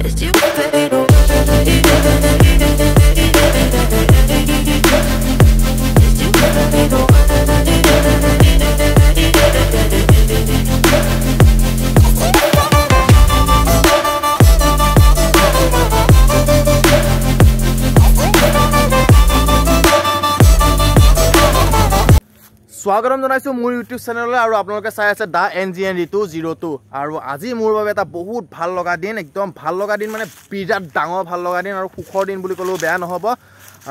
as you fade away. As you fade away. স্বাগতম জনাইছো মোৰ ইউটিউব চেনেললৈ আৰু আপোনালোকে চাই আছে দা NGN ঋতু 02 আৰু আজি মোৰ বাবে এটা বহুত ভাল লগা দিন একদম ভাল লগা দিন মানে বিৰাট ডাঙৰ ভাল লগা দিন আৰু সুখৰ দিন বুলি ক'লেও বেয়া নহ'ব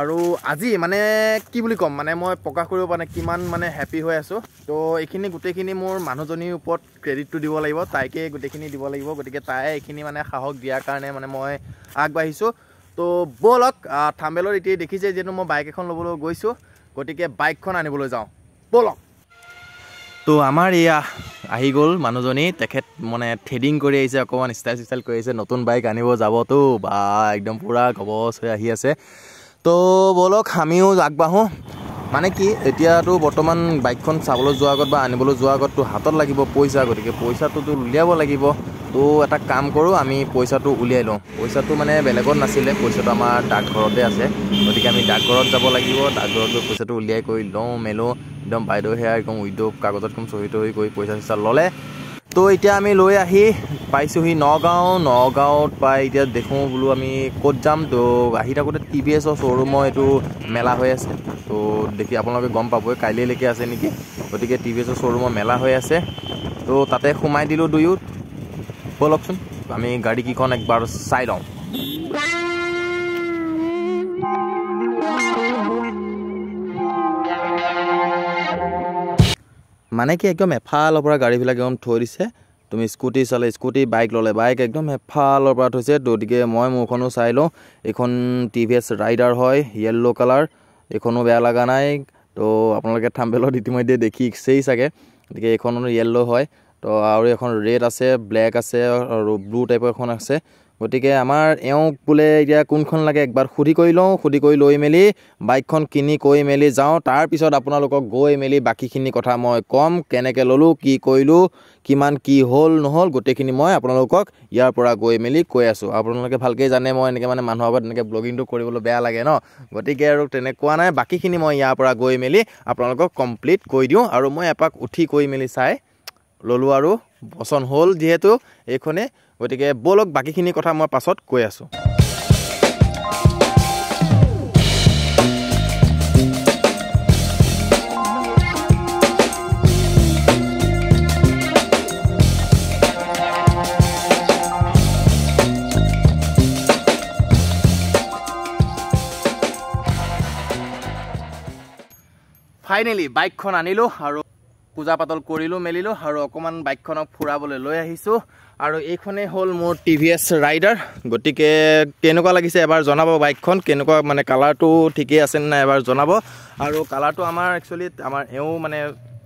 আৰু আজি মানে কি বুলি ক'ম মানে মই প্ৰকাশ কৰিব পৰা নাই কিমান মানে হেপী হৈ আছো তো এইখিনি গোটেইখিনি মোৰ মানুহজনীৰ ওপৰত ক্ৰেডিটটো দিব লাগিব তাইকে গোটেইখিনি দিব লাগিব গতিকে তাই এইখিনি মানে সাহস দিয়াৰ কাৰণে মানে মই আগবাঢ়িছো তো বলক থাম্বেলৰ এতিয়া দেখিছে যেন মই বাইক এখন ল'বলৈ গৈছো গতিকে বাইকখন আনিবলৈ যাওঁ বলক তো আমাৰ ইয়া আহি গ'ল মানুহজনী তেখেত মানে থ্ৰেডিং কৰি আহিছে অকমান ষ্টাইল কৰি আহিছে নতুন বাইক আনিব যাব তো বা একদম পুৰা গবছ হৈ আহি আছে তো বলক আমিও আগবাঢ়ো মানে কি এতিয়াতো বৰ্তমান বাইকখন চাবলৈ যোৱাৰ আগত বা আনিবলৈ যোৱাৰ আগত তো হাতত লাগিব পইচা গতিকে পইচাটোতো উলিয়াব লাগিব তো এটা কাম কৰোঁ আমি পইচাটো উলিয়াই লওঁ পইচাটো মানে বেলেগত নাছিলে পইচাটো আমাৰ ডাকঘৰতে আছে গতিকে আমি ডাকঘৰত যাব লাগিব ডাকঘৰত গৈ পইচাটো উলিয়াই কৰি লওঁ মেলো একদম বাইদেউ সেয়া একদম উদ্যোগ কাগজত কম চহী তহী কৰি পইচা চইচা ল'লে তো এতিয়া আমি লৈ আহি পাইছোঁহি নগাঁৱত পাই এতিয়া দেখোঁ বোলো আমি ক'ত যাম তো আহি থাকোঁতে TVSৰ শ্ব'ৰুমৰ এইটো মেলা হৈ আছে তো দেখি আপোনালোকে গম পাবই কাইলৈলৈকে আছে নেকি গতিকে TVSৰ শ্ব'ৰুমৰ মেলা হৈ আছে তো তাতে সোমাই দিলোঁ দুয়ো বলকচোন আমি গাড়ীকেইখন একবাৰ চাই লওঁ মানে কি একদম এফালৰ পৰা গাড়ীবিলাক একদম থৈ দিছে তুমি স্কুটি চালে স্কুটি বাইক ল'লে বাইক একদম এফালৰ পৰা থৈছে গতিকে মই মোৰখনো চাই লওঁ এইখন TVS ৰাইডাৰ হয় য়েল্ল' কালাৰ এইখনো বেয়া লগা নাই তো আপোনালোকে থাম্বেলত ইতিমধ্যে দেখিছেই চাগে গতিকে এইখনো য়েল্ল' হয় তো আৰু এখন ৰেড আছে ব্লেক আছে আৰু ব্লু টাইপৰ এখন আছে গতিকে আমাৰ এওঁক বোলে এতিয়া কোনখন লাগে একবাৰ সুধি কৰি লওঁ সুধি কৰি লৈ মেলি বাইকখন কিনি কৈ মেলি যাওঁ তাৰপিছত আপোনালোকক গৈ মেলি বাকীখিনি কথা মই ক'ম কেনেকৈ ল'লোঁ কি কৰিলোঁ কিমান কি হ'ল নহ'ল গোটেইখিনি মই আপোনালোকক ইয়াৰ পৰা গৈ মেলি কৈ আছোঁ আপোনালোকে ভালকৈ জানে মই এনেকৈ মানে মানুহৰ আগত এনেকৈ ব্লগিংটো কৰিবলৈ বেয়া লাগে ন গতিকে আৰু তেনেকুৱা নাই বাকীখিনি মই ইয়াৰ পৰা গৈ মেলি আপোনালোকক কমপ্লিট কৰি দিওঁ আৰু মই এপাক উঠি কৰি মেলি চাই ল'লোঁ আৰু পচন্দ হ'ল যিহেতু এইখনে গতিকে বলক বাকীখিনি কথা মই পাছত কৈ আছোঁ ফাইনেলি বাইকখন আনিলোঁ আৰু পূজা পাতল কৰিলোঁ মেলিলোঁ আৰু অকণমান বাইকখনক ফুৰাবলৈ লৈ আহিছোঁ আৰু এইখনেই হ'ল মোৰ TVS ৰাইডাৰ গতিকে কেনেকুৱা লাগিছে এবাৰ জনাব বাইকখন কেনেকুৱা মানে কালাৰটো ঠিকেই আছে নে নাই এবাৰ জনাব আৰু কালাৰটো আমাৰ একচুৱেলি আমাৰ এওঁ মানে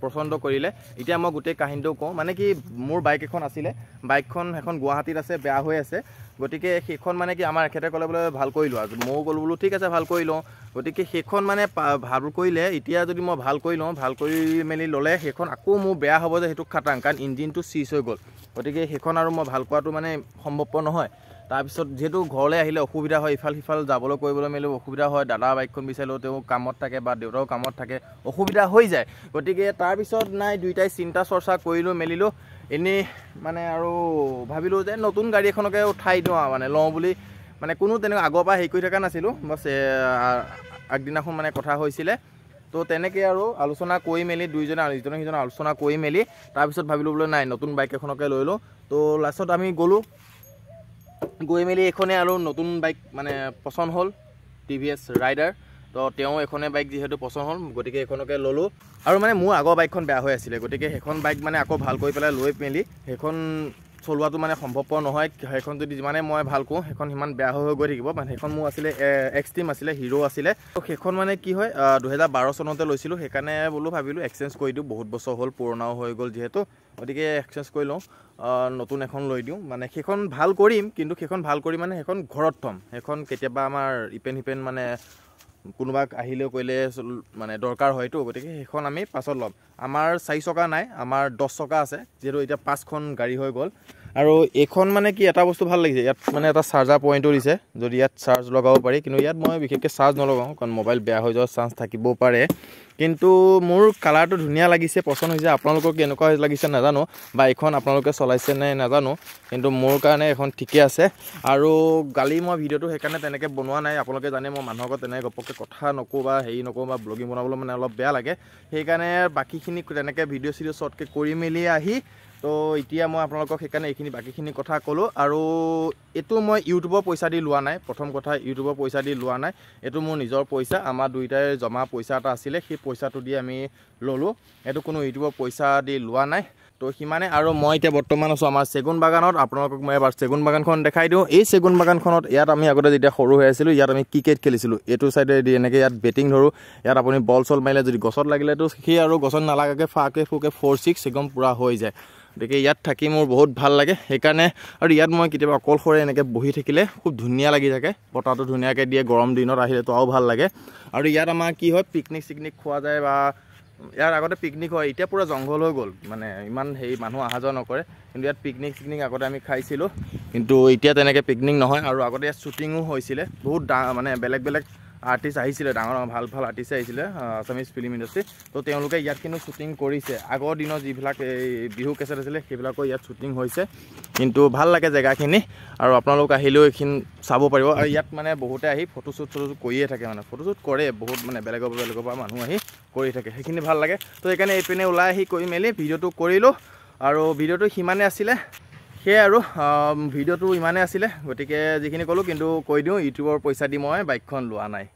পচন্দ কৰিলে এতিয়া মই গোটেই কাহিনীটো কওঁ মানে কি মোৰ বাইক এখন আছিলে বাইকখন এখন গুৱাহাটীত আছে বেয়া হৈ আছে গতিকে সেইখন মানে কি আমাৰ এখেতে ক'লে বোলে ভাল কৰিলোঁ আৰু ময়ো ক'লোঁ বোলো ঠিক আছে ভাল কৰি লওঁ গতিকে সেইখন মানে ভাল কৰিলে এতিয়া যদি মই ভাল কৰি লওঁ ভাল কৰি মেলি ল'লে সেইখন আকৌ মোৰ বেয়া হ'ব যে সেইটো খাটাং কাৰণ ইঞ্জিনটো চিজ হৈ গ'ল গতিকে সেইখন আৰু মই ভাল কৰাটো মানে সম্ভৱপৰ নহয় তাৰপিছত যিহেতু ঘৰলৈ আহিলে অসুবিধা হয় ইফাল সিফাল যাবলৈ কৰিবলৈ মেলিব অসুবিধা হয় দাদা বাইকখন বিচাৰিলেও তেওঁ কামত থাকে বা দেউতাও কামত থাকে অসুবিধা হৈ যায় গতিকে তাৰপিছত নাই দুইটাই চিন্তা চৰ্চা কৰিলোঁ মেলিলোঁ এনেই মানে আৰু ভাবিলোঁ যে নতুন গাড়ী এখনকে উঠাই দিওঁ আৰু মানে লওঁ বুলি মানে কোনো তেনেকুৱা আগৰ পৰা হেৰি কৰি থকা নাছিলোঁ বাছ আগদিনাখন মানে কথা হৈছিলে তো তেনেকৈ আৰু আলোচনা কৰি মেলি দুইজনে ইজনে সিজনে আলোচনা কৰি মেলি তাৰপিছত ভাবিলোঁ বোলে নাই নতুন বাইক এখনকে লৈ লওঁ তো লাষ্টত আমি গ'লোঁ গৈ মেলি এইখনে আৰু নতুন বাইক মানে পচন্দ হ'ল TVS ৰাইডাৰ তো তেওঁ এখনে বাইক যিহেতু পচন্দ হ'ল গতিকে এইখনকে ল'লোঁ আৰু মানে মোৰ আগৰ বাইকখন বেয়া হৈ আছিলে গতিকে সেইখন বাইক মানে আকৌ ভাল কৰি পেলাই লৈ মেলি সেইখন চলোৱাটো মানে সম্ভৱপৰ নহয় সেইখন যদি যিমানে মই ভাল কৰোঁ সেইখন সিমান বেয়া হৈ গৈ থাকিব মানে সেইখন মোৰ আছিলে এক্সট্ৰিম আছিলে হিৰো আছিলে তো সেইখন মানে কি হয় 2012 চনতে লৈছিলোঁ সেইকাৰণে বোলো ভাবিলোঁ এক্সচেঞ্জ কৰি দিওঁ বহুত বছৰ হ'ল পুৰণাও হৈ গ'ল যিহেতু গতিকে এক্সচেঞ্জ কৰি লওঁ নতুন এখন লৈ দিওঁ মানে সেইখন ভাল কৰিম কিন্তু সেইখন ভাল কৰি মানে সেইখন ঘৰত থ'ম সেইখন কেতিয়াবা আমাৰ ইপেন মানে কোনোবাক আহিলেও কৰিলে মানে দৰকাৰ হয়তো গতিকে সেইখন আমি পাছত ল'ম আমাৰ 4 চকা নাই আমাৰ 10 চকা আছে যেহেতু এতিয়া 5খন গাড়ী হৈ গ'ল আৰু এইখন মানে কি এটা বস্তু ভাল লাগিছে ইয়াত মানে এটা চাৰ্জাৰ পইণ্টো দিছে যদি ইয়াত চাৰ্জ লগাব পাৰি কিন্তু ইয়াত মই বিশেষকৈ চাৰ্জ নলগাওঁ কাৰণ মোবাইল বেয়া হৈ যোৱাৰ চান্স থাকিবও পাৰে কিন্তু মোৰ কালাৰটো ধুনীয়া লাগিছে পচন্দ হৈছে আপোনালোকৰ কেনেকুৱা লাগিছে নাজানো বা এইখন আপোনালোকে চলাইছে নে নাজানো কিন্তু মোৰ কাৰণে এখন ঠিকে আছে আৰু গালি মই ভিডিঅ'টো সেইকাৰণে তেনেকৈ বনোৱা নাই আপোনালোকে জানে মই মানুহৰ লগত তেনেকৈ গপকৈ কথা নকওঁ বা হেৰি নকওঁ বা ব্লগিং বনাবলৈ মানে অলপ বেয়া লাগে সেইকাৰণে বাকীখিনি তেনেকৈ ভিডিঅ' চিডিঅ' শ্বৰ্টকৈ কৰি মেলি আহি তো এতিয়া মই আপোনালোকক সেইকাৰণে এইখিনি বাকীখিনি কথা ক'লোঁ আৰু এইটো মই ইউটিউবৰ পইচা দি লোৱা নাই প্ৰথম কথা ইউটিউবৰ পইচা দি লোৱা নাই এইটো মোৰ নিজৰ পইচা আমাৰ দুইটাই জমা পইচা এটা আছিলে সেই পইচাটো দি আমি ল'লোঁ এইটো কোনো ইউটিউবৰ পইচা দি লোৱা নাই তো সিমানে আৰু মই এতিয়া বৰ্তমান আছোঁ আমাৰ চেগুন বাগানত আপোনালোকক মই এবাৰ চেগুন বাগানখন দেখাই দিওঁ এই চেগুন বাগানখনত ইয়াত আমি আগতে যেতিয়া সৰু হৈ আছিলোঁ ইয়াত আমি ক্ৰিকেট খেলিছিলোঁ এইটো চাইডেদি এনেকৈ ইয়াত বেটিং ধৰোঁ ইয়াত আপুনি বল চল মাৰিলে যদি গছত লাগিলেতো সেই আৰু গছত নালাগাকৈ ফাকে ফুকে 4-6 একদম পূৰা হৈ যায় গতিকে ইয়াত থাকি মোৰ বহুত ভাল লাগে সেইকাৰণে আৰু ইয়াত মই কেতিয়াবা অকলশৰে এনেকৈ বহি থাকিলে খুব ধুনীয়া লাগি থাকে বতাহটো ধুনীয়াকৈ দিয়ে গৰম দিনত আহিলেতো আৰু ভাল লাগে আৰু ইয়াত আমাৰ কি হয় পিকনিক চিকনিক খোৱা যায় বা ইয়াৰ আগতে পিকনিক হয় এতিয়া পুৰা জংঘল হৈ গ'ল মানে ইমান হেৰি মানুহ অহা যোৱা নকৰে কিন্তু ইয়াত পিকনিক চিকনিক আগতে আমি খাইছিলোঁ কিন্তু এতিয়া তেনেকৈ পিকনিক নহয় আৰু আগতে ইয়াত শ্বুটিঙো হৈছিলে বহুত মানে বেলেগ বেলেগ আৰ্টিষ্ট আহিছিলে ডাঙৰ ভাল ভাল আৰ্টিষ্ট আহিছিলে আছামিজ ফিল্ম ইণ্ডাষ্ট্ৰী তো তেওঁলোকে ইয়াত কিন্তু শ্বুটিং কৰিছে আগৰ দিনৰ যিবিলাক এই বিহু কেছেট আছিলে সেইবিলাকো ইয়াত শ্বুটিং হৈছে কিন্তু ভাল লাগে জেগাখিনি আৰু আপোনালোক আহিলেও এইখিনি চাব পাৰিব আৰু ইয়াত মানে বহুতে আহি ফটোশ্বুট কৰিয়ে থাকে মানে ফটোশ্বুট কৰে বহুত মানে বেলেগৰ পৰা মানুহ আহি কৰি থাকে সেইখিনি ভাল লাগে তো সেইকাৰণে এইপিনে ওলাই আহি কৰি মেলি ভিডিঅ'টো কৰিলোঁ আৰু ভিডিঅ'টো সিমানে আছিলে সেয়াই আৰু ভিডিঅ'টো ইমানে আছিলে গতিকে যিখিনি ক'লোঁ কিন্তু কৈ দিওঁ ইউটিউবৰ পইচা দি মই বাইকখন লোৱা নাই